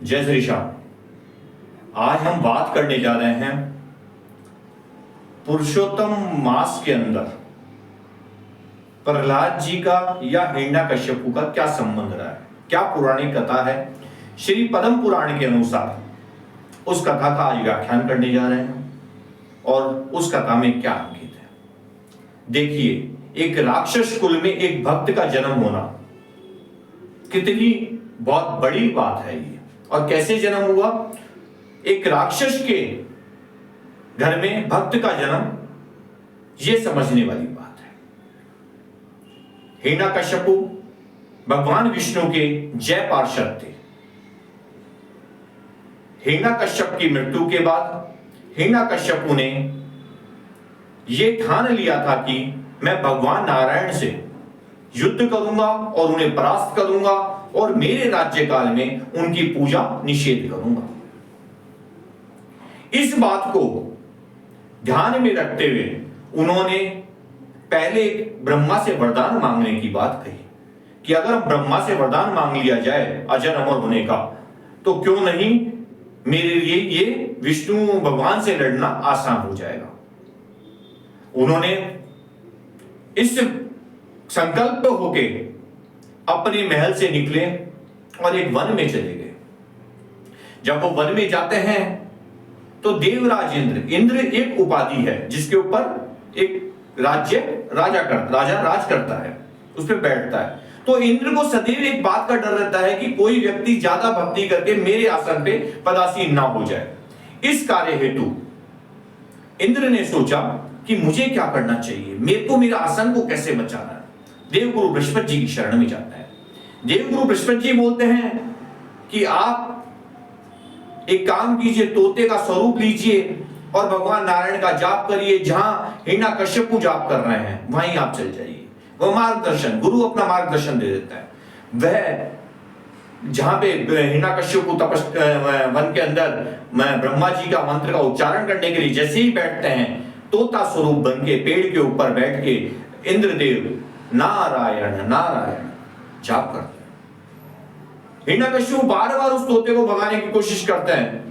जय श्री श्याम। आज हम बात करने जा रहे हैं पुरुषोत्तम मास के अंदर प्रहलाद जी का या हिरण्यकश्यपु का क्या संबंध रहा है, क्या पौराणिक कथा है। श्री पद्म पुराण के अनुसार उस कथा का आज व्याख्यान करने जा रहे हैं और उस कथा में क्या अंकित है। देखिए, एक राक्षस कुल में एक भक्त का जन्म होना कितनी बहुत बड़ी बात है ये। और कैसे जन्म हुआ? एक राक्षस के घर में भक्त का जन्म, ये समझने वाली बात है। हिरण्यकश्यपु भगवान विष्णु के जय पार्षद थे। हिरण्यकश्यप की मृत्यु के बाद हिरण्यकश्यपु ने यह ठान लिया था कि मैं भगवान नारायण से युद्ध करूंगा और उन्हें परास्त करूंगा और मेरे राज्यकाल में उनकी पूजा निषेध करूंगा। इस बात को ध्यान में रखते हुए उन्होंने पहले ब्रह्मा से वरदान मांगने की बात कही कि अगर ब्रह्मा से वरदान मांग लिया जाए अजर अमर होने का, तो क्यों नहीं मेरे लिए ये विष्णु भगवान से लड़ना आसान हो जाएगा। उन्होंने इस संकल्प होके अपने महल से निकले और एक वन में चले गए। जब वो वन में जाते हैं तो देवराज इंद्र एक उपाधि है जिसके ऊपर एक राजा राज करता है, उस पर बैठता है। तो इंद्र को सदैव एक बात का डर रहता है कि कोई व्यक्ति ज्यादा भक्ति करके मेरे आसन पे पदासीन ना हो जाए। इस कार्य हेतु इंद्र ने सोचा कि मुझे क्या करना चाहिए, मेरे को मेरा आसन को कैसे बचाना है। देवगुरु बृहस्पति जी की शरण में जाता है। देवगुरु बृहस्पति जी बोलते हैं कि आप एक काम कीजिए, तोते का स्वरूप लीजिए और भगवान नारायण का जाप करिए। जहां हिरण्यकश्यपु जाप कर रहे हैं वहीं आप चल जाइए। वह मार्गदर्शन, गुरु अपना मार्गदर्शन दे देता है। वह जहां पे हिरण्यकश्यपु वन के अंदर ब्रह्मा जी का मंत्र का उच्चारण करने के लिए जैसे ही बैठते हैं, तोता स्वरूप बन के पेड़ के ऊपर बैठ के इंद्रदेव नारायण नारायण जाप करते हैं। हिरण्यकश्यपु बार बार उस तोते को भगाने की कोशिश करते हैं,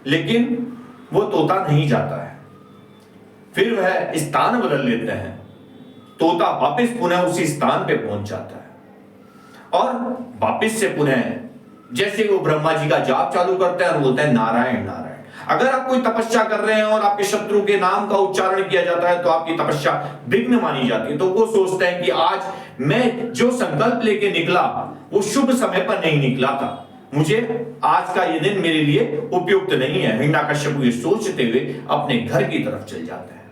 लेकिन वो तोता नहीं जाता है। फिर वह स्थान बदल लेते हैं, तोता वापस पुनः उसी स्थान पे पहुंच जाता है और वापस से पुनः जैसे वो ब्रह्मा जी का जाप चालू करते हैं और बोलते हैं नारायण नारायण। अगर आप कोई तपस्या कर रहे हैं और आपके शत्रु के नाम का उच्चारण किया जाता है तो आपकी तपस्या विघ्न मानी जाती है। तो वो सोचते हैं कि आज मैं जो संकल्प लेके निकला वो शुभ समय पर नहीं निकला था, मुझे आज का ये दिन मेरे लिए उपयुक्त नहीं है। हिरण्यकश्यपु ये सोचते हुए अपने घर की तरफ चल जाते हैं।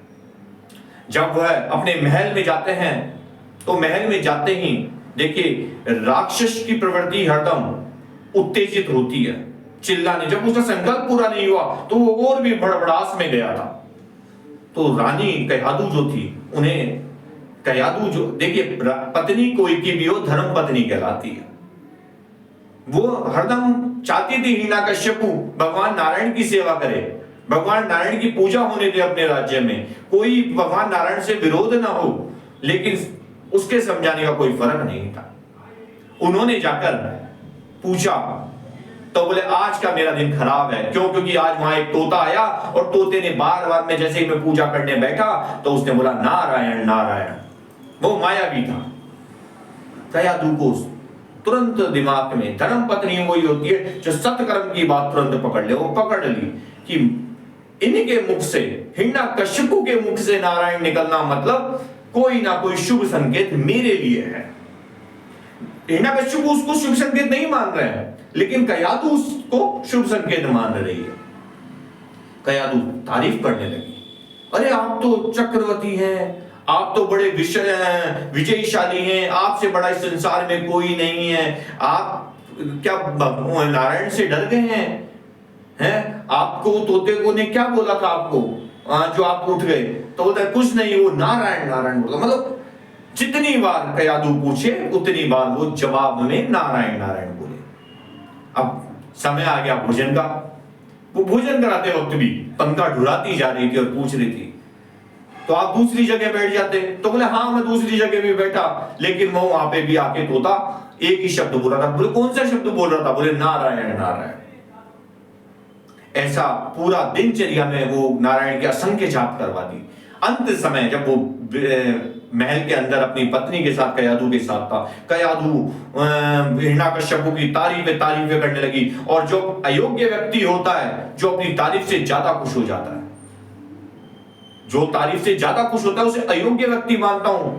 जब वह अपने महल में जाते हैं तो महल में जाते ही देखिए राक्षस की प्रवृत्ति हरदम उत्तेजित होती है, चिल्लाने। जब उसका संकल्प पूरा नहीं हुआ तो वो और भी भड़बड़ास में गया था। तो रानी कयाधु जो थी, उन्हें कयाधु जो देखिए पत्नी कोई की भी हो धर्म पत्नी कहलाती है। वो हरदम चाहती थी हिरण्यकश्यपु भगवान नारायण की सेवा करे, भगवान नारायण की पूजा होने दे अपने राज्य में, कोई भगवान नारायण से विरोध ना हो। लेकिन उसके समझाने का कोई फर्क नहीं था। उन्होंने जाकर पूछा तो बोले आज का मेरा दिन खराब है। क्यों? क्योंकि आज वहां एक तोता आया और तोते ने बार बार में जैसे ही मैं पूजा करने बैठा तो उसने बोला नारायण नारायण। वो मायावी था। कयाधु को तुरंत दिमाग में, धर्म पत्नी वही होती है जो सत्कर्म की बात तुरंत पकड़ ले। वो पकड़ ली कि इनके मुख से, हिरण्यकश्यपु के मुख से नारायण निकलना मतलब कोई ना कोई शुभ संकेत मेरे लिए है। हिरण्यकश्यपु उसको शुभ संकेत नहीं मान रहे हैं, लेकिन कयाधु उसको शुभ संकेत मान रही है। कयाधु तारीफ करने लगी, अरे आप तो चक्रवर्ती हैं, आप तो बड़े विजयशाली हैं, आपसे बड़ा इस संसार में कोई नहीं है। आप क्या नारायण से डर गए हैं? आपको तोते को ने क्या बोला था आपको जो आप उठ गए? तो बोलता है कुछ नहीं, वो नारायण नारायण बोला। मतलब जितनी बार कयाधु पूछे उतनी बार वो जवाब में नारायण नारायण बोले। अब समय आ गया भोजन का। वो भोजन कराते वक्त भी पंखा ढुराती जा रही थी और पूछ रही थी तो आप दूसरी जगह बैठ जाते। तो बोले हाँ मैं दूसरी जगह भी बैठा, लेकिन वो वहां पे भी आके तोता एक ही शब्द बोल रहा था। बोले कौन सा शब्द बोल रहा था? बोले नारायण नारायण। ऐसा पूरा दिनचर्या में वो नारायण के असंख्य जाप करवा दी। अंत समय जब वो महल के अंदर अपनी पत्नी के साथ कयाधु के साथ था, कयाधु हिरण्याकश्यपु की तारीफें करने लगी। और जो अयोग्य व्यक्ति होता है, जो अपनी तारीफ से ज्यादा खुश हो जाता है, जो तारीफ से ज्यादा खुश होता है उसे अयोग्य व्यक्ति मानता हूं।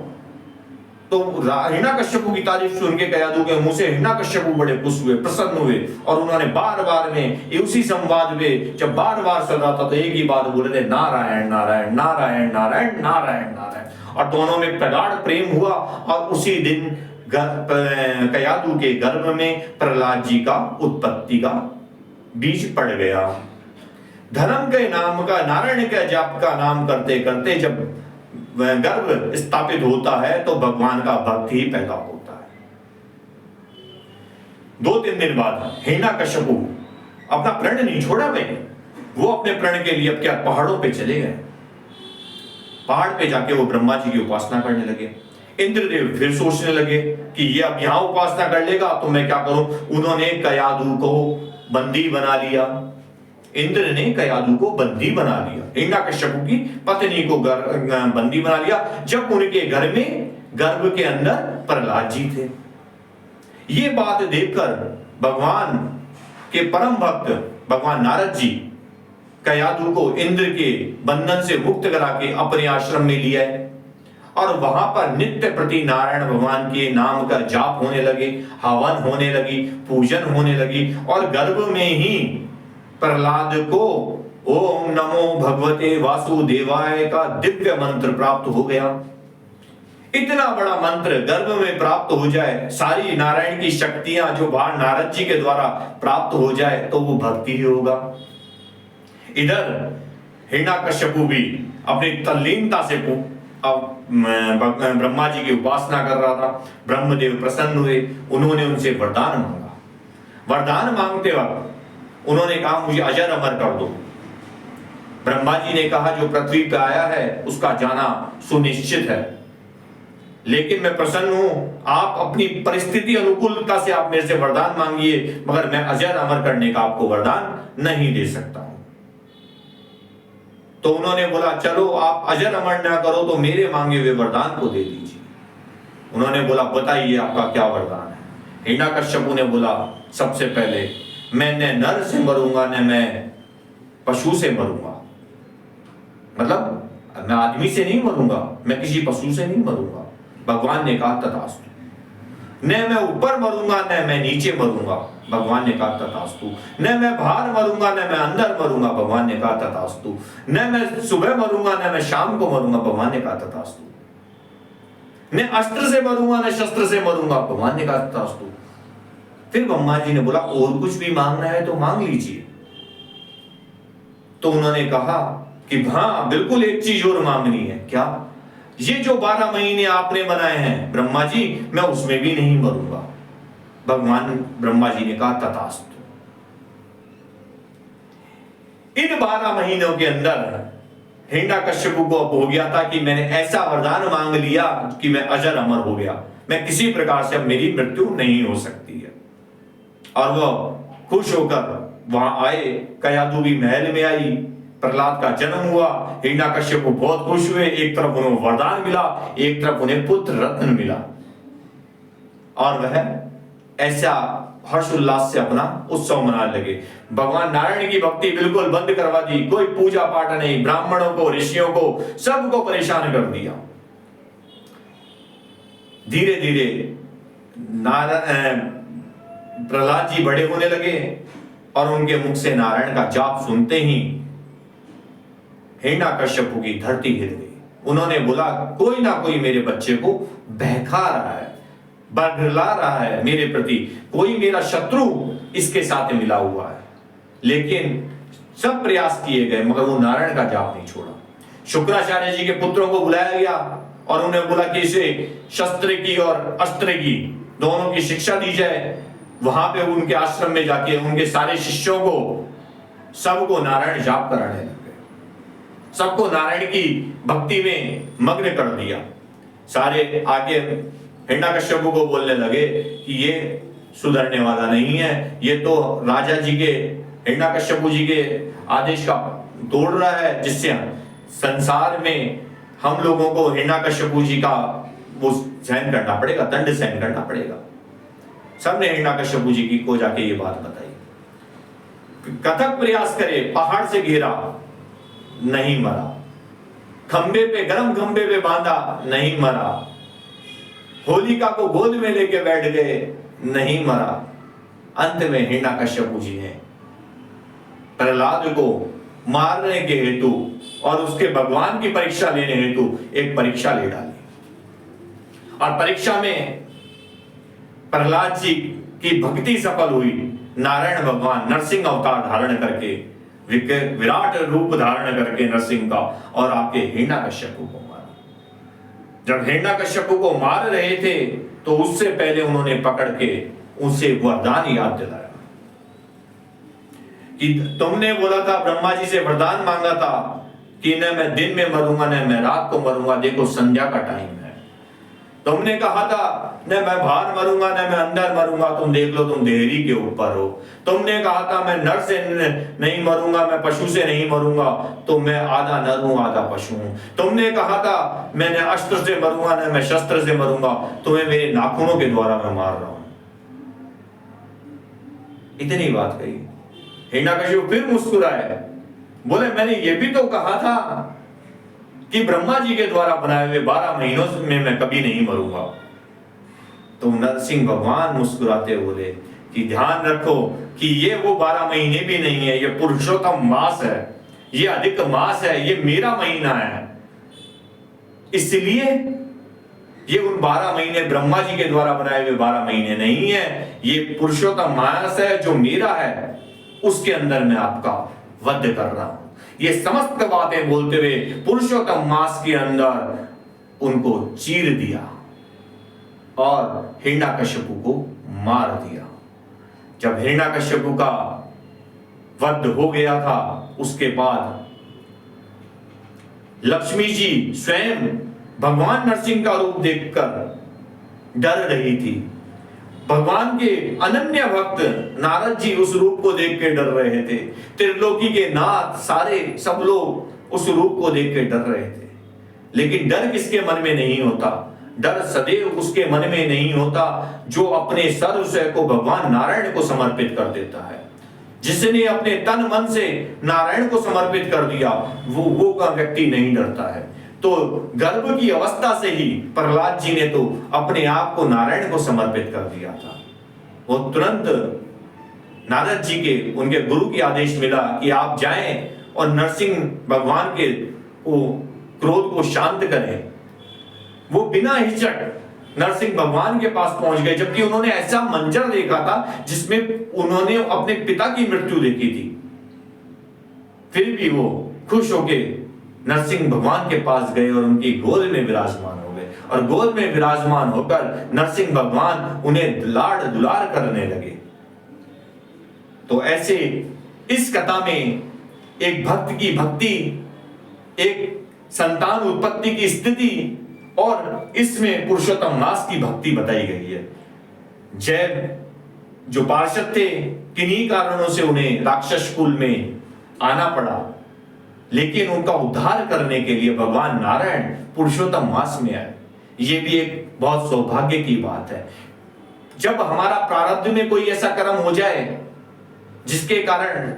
तो हिरण्याकश्यपु की तारीफ सुन के कयाधु के मुंह से हिरण्याकश्यपु बड़े खुश हुए, प्रसन्न हुए, और उन्होंने बार बार में उसी संवाद में जब बार बार चल रहा था तो एक ही बात बोल रहे थे, नारायण नारायण नारायण नारायण नारायण नारायण। और दोनों में प्रगाढ़ प्रेम हुआ। और उसी दिन कयाधु के गर्भ में प्रहलाद जी का उत्पत्ति का बीज पड़ गया। धर्म के नाम का, नारायण के जाप का नाम करते करते जब गर्भ स्थापित होता है तो भगवान का भक्त ही पैदा होता है। 2-3 दिन बाद हिरण्याकश्यपु अपना प्रण नहीं छोड़ा भाई, वो अपने प्रण के लिए अब क्या पहाड़ों पे चले गए। पहाड़ पे जाके वो ब्रह्मा जी की उपासना करने लगे। इंद्रदेव फिर सोचने लगे कि ये अब यहां उपासना कर लेगा तो मैं क्या करूं। उन्होंने कयाधु को बंदी बना लिया। इंद्र ने कयाधु को बंदी बना लिया, हिरण्याकश्यपु की पत्नी को बंदी बना लिया, जब उनके घर में गर्भ के अंदर प्रहलाद जी थे। ये बात देखकर भगवान के परम भक्त भगवान नारद जी कयाधु को इंद्र के बंधन से मुक्त करा के अपने आश्रम में लिया और वहां पर नित्य प्रति नारायण भगवान के नाम का जाप होने लगे, हवन होने लगी, पूजन होने लगी। और गर्भ में ही प्रहलाद को ओम नमो भगवते वासुदेवाय का दिव्य मंत्र प्राप्त हो गया। इतना बड़ा मंत्र गर्भ में प्राप्त हो जाए, सारी नारायण की शक्तियां जो बाहर नारद जी के द्वारा प्राप्त हो जाए तो वो भक्ति ही होगा। इधर हिरण्याकश्यपु भी अपनी तल्लीनता से ब्रह्मा जी की उपासना कर रहा था। ब्रह्मदेव प्रसन्न हुए, उन्होंने उनसे वरदान मांगा। वरदान मांगते वक्त उन्होंने कहा मुझे अजर अमर कर दो। ब्रह्मा जी ने कहा जो पृथ्वी पे आया है उसका जाना सुनिश्चित है, लेकिन मैं प्रसन्न हूं, आप अपनी परिस्थिति अनुकूलता से आप मेरे से वरदान मांगिए, मगर मैं अजर अमर करने का आपको वरदान नहीं दे सकता हूं। तो उन्होंने बोला चलो आप अजर अमर ना करो तो मेरे मांगे हुए वरदान को दे दीजिए। उन्होंने बोला बताइए आपका क्या वरदान है। हिरण्याकश्यपु ने बोला सबसे पहले मैं न नर से मरूंगा न मैं पशु से मरूंगा, मतलब मैं आदमी से नहीं मरूंगा, मैं किसी पशु से नहीं मरूंगा। भगवान ने कहा तथास्तु। न मैं ऊपर मरूंगा न मैं नीचे मरूंगा, भगवान ने कहा तथास्तु। न मैं बाहर मरूंगा न मैं अंदर मरूंगा, भगवान ने कहा तथास्तु। न मैं सुबह मरूंगा न मैं शाम को मरूंगा, भगवान ने कहा तथास्तु। न अस्त्र से मरूंगा न शस्त्र से मरूंगा, भगवान ने कहा तथास्तु। फिर ब्रह्मा जी ने बोला और कुछ भी मांगना है तो मांग लीजिए। तो उन्होंने कहा कि हाँ बिल्कुल एक चीज और मांगनी है। क्या? ये जो 12 महीने आपने बनाए हैं ब्रह्मा जी, मैं उसमें भी नहीं मरूंगा। भगवान ब्रह्मा जी ने कहा तथास्तु। इन 12 महीनों के अंदर हिरण्याकश्यपु को अब हो गया था कि मैंने ऐसा वरदान मांग लिया कि मैं अजर अमर हो गया, मैं किसी प्रकार से अब मेरी मृत्यु नहीं हो सकती है। और वह खुश होकर वहां आए, कयाधु भी महल में आई, प्रहलाद का जन्म हुआ। हिरण्याकश्यपु बहुत खुश हुए, एक तरफ उन्हें वरदान मिला, एक तरफ उन्हें पुत्र रत्न मिला, और वह ऐसा हर्ष उल्लास से अपना उत्सव मनाने लगे। भगवान नारायण की भक्ति बिल्कुल बंद करवा दी, कोई पूजा पाठ नहीं, ब्राह्मणों को ऋषियों को सबको परेशान कर दिया। धीरे धीरे प्रहलाद जी बड़े होने लगे और उनके मुख से नारायण का जाप सुनते ही हिरण्याकश्यपु की धरती हिल गई। उन्होंने बोला कोई ना कोई मेरे बच्चे को बहका रहा है, बरगला रहा है मेरे प्रति, कोई मेरा शत्रु इसके साथ मिला हुआ है। लेकिन सब प्रयास किए गए मगर वो नारायण का जाप नहीं छोड़ा। शुक्राचार्य जी के पुत्रों को बुलाया गया और उन्हें बोला कि इसे शस्त्र की और अस्त्र की दोनों की शिक्षा दी जाए। वहां पे उनके आश्रम में जाके उनके सारे शिष्यों को सबको नारायण जाप कराने लगे, सबको नारायण की भक्ति में मग्न कर दिया। सारे आगे हिरण्याकश्यपु को बोलने लगे कि ये सुधरने वाला नहीं है, ये तो राजा जी के हिरण्यकश्यपु जी के आदेश का तोड़ रहा है, जिससे संसार में हम लोगों को हिरण्यकश्यपु जी का वो सहन करना पड़ेगा, दंड सहन करना पड़ेगा। सबने हिरण्यकश्यपु जी की को जाके ये बात बताई। कथक प्रयास करे, पहाड़ से घेरा, नहीं मरा। खंबे पे, गरम खंबे पे बांधा, नहीं मरा। होलिका को गोद में लेके बैठ गए, नहीं मरा। अंत में हिरण्यकश्यपु जी ने प्रहलाद को मारने के हेतु और उसके भगवान की परीक्षा लेने हेतु एक परीक्षा ले डाली, और परीक्षा में प्रहलाद जी की भक्ति सफल हुई। नारायण भगवान नरसिंह अवतार धारण करके, विराट रूप धारण करके नरसिंह का, और आके हिरण्यकश्यपु को मारा। जब हिरण्यकश्यपु को मार रहे थे तो उससे पहले उन्होंने पकड़ के उसे वरदान याद दिलाया कि तुमने बोला था, ब्रह्मा जी से वरदान मांगा था कि न मैं दिन में मरूंगा न मैं रात को मरूंगा, देखो संध्या का टाइम है। तुमने कहा था न मैं बाहर मरूंगा न मैं अंदर मरूंगा, तुम देख लो तुम देहरी के ऊपर हो। तुमने कहा था मैं नर से नहीं मरूंगा, मैं पशु से नहीं मरूंगा, तो मैं आधा नर हूं आधा पशु हूं। तुमने कहा था मैं न अस्त्र से मरूंगा न मैं शस्त्र से मरूंगा, तुम्हें मेरे नाखूनों के द्वारा मैं मार रहा हूं। इतनी बात कही। हिरण्यकश्यप फिर मुस्कुराए, बोले मैंने ये भी तो कहा था कि ब्रह्मा जी के द्वारा बनाए हुए 12 महीनों में मैं कभी नहीं मरूंगा। तो नरसिंह भगवान मुस्कुराते बोले कि ध्यान रखो कि ये वो 12 महीने भी नहीं है, ये पुरुषोत्तम मास है, ये अधिक मास है, ये मेरा महीना है। इसलिए ये उन 12 महीने ब्रह्मा जी के द्वारा बनाए हुए 12 महीने नहीं है, ये पुरुषोत्तम मास है जो मेरा है, उसके अंदर मैं आपका वध कर रहा हूं। ये समस्त बातें बोलते हुए पुरुषोत्तम मास के अंदर उनको चीर दिया और हिरण्यकश्यपु को मार दिया। जब हिरण्यकश्यपु का वध हो गया था, उसके बाद लक्ष्मी जी स्वयं भगवान नरसिंह का रूप देखकर डर रही थी। भगवान के अनन्य भक्त नारद जी उस रूप को देख के डर रहे थे। त्रिलोकी के नाथ सारे सब लोग उस रूप को देख के डर रहे थे। लेकिन डर किसके मन में नहीं होता? डर सदैव उसके मन में नहीं होता जो अपने सर्वस्व को भगवान नारायण को समर्पित कर देता है। जिसने अपने तन मन से नारायण को समर्पित कर दिया, वो का व्यक्ति नहीं डरता है। तो गर्भ की अवस्था से ही प्रहलाद जी ने तो अपने आप को नारायण को समर्पित कर दिया था। वो तुरंत नारद जी के उनके गुरु की आदेश मिला कि आप जाएं और नरसिंह भगवान के क्रोध को शांत करें। वो बिना हिचक नरसिंह भगवान के पास पहुंच गए, जबकि उन्होंने ऐसा मंजर देखा था जिसमें उन्होंने अपने पिता की मृत्यु देखी थी। फिर भी वो खुश होके नरसिंह भगवान के पास गए और उनकी गोद में विराजमान हो गए, और गोद में विराजमान होकर नरसिंह भगवान उन्हें लाड़ दुलार करने लगे। तो ऐसे इस कथा में एक भक्त की भक्ति, एक संतान उत्पत्ति की स्थिति, और इसमें पुरुषोत्तम मास की भक्ति बताई गई है। जय जो पार्षद थे, किन्हीं कारणों से उन्हें राक्षस कुल में आना पड़ा, लेकिन उनका उद्धार करने के लिए भगवान नारायण पुरुषोत्तम मास में आए। ये भी एक बहुत सौभाग्य की बात है। जब हमारा प्रारब्ध में कोई ऐसा कर्म हो जाए जिसके कारण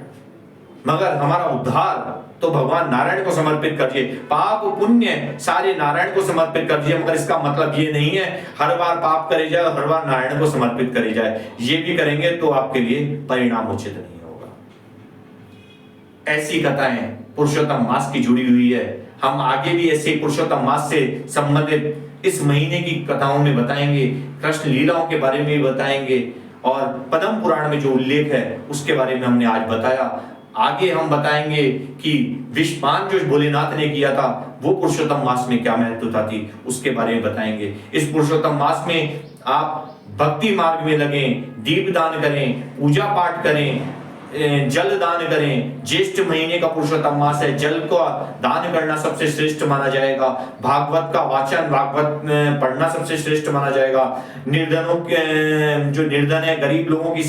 मगर हमारा उद्धार, तो भगवान नारायण को समर्पित करिए। पाप पुण्य सारे नारायण को समर्पित कर दिए, मगर इसका मतलब ये नहीं है हर बार पाप करे जाए और हर बार नारायण को समर्पित करे जाए। ये भी करेंगे तो आपके लिए परिणाम उचित नहीं होगा। ऐसी कथाएं पुरुषोत्तम मास की जुड़ी हुई है। हम आगे भी ऐसे पुरुषोत्तम मास से संबंधित इस महीने की कथाओं में बताएंगे, कृष्ण लीलाओं के बारे में भी बताएंगे, और पद्म पुराण में जो उल्लेख है उसके बारे में हमने आज बताया। आगे हम बताएंगे कि विषपान जो भोलेनाथ ने किया था वो पुरुषोत्तम मास में क्या महत्वता थी, उसके बारे में बताएंगे। इस पुरुषोत्तम मास में आप भक्ति मार्ग में लगें, दीपदान करें, पूजा पाठ करें, जल दान करें। ज्येष्ठ महीने का पुरुषोत्तम मास है, जल का दान करना सबसे श्रेष्ठ माना जाएगा। भागवत का वाचन, भागवत पढ़ना सबसे श्रेष्ठ माना जाएगा। निर्धनों के जो निर्धन है, गरीब लोगों की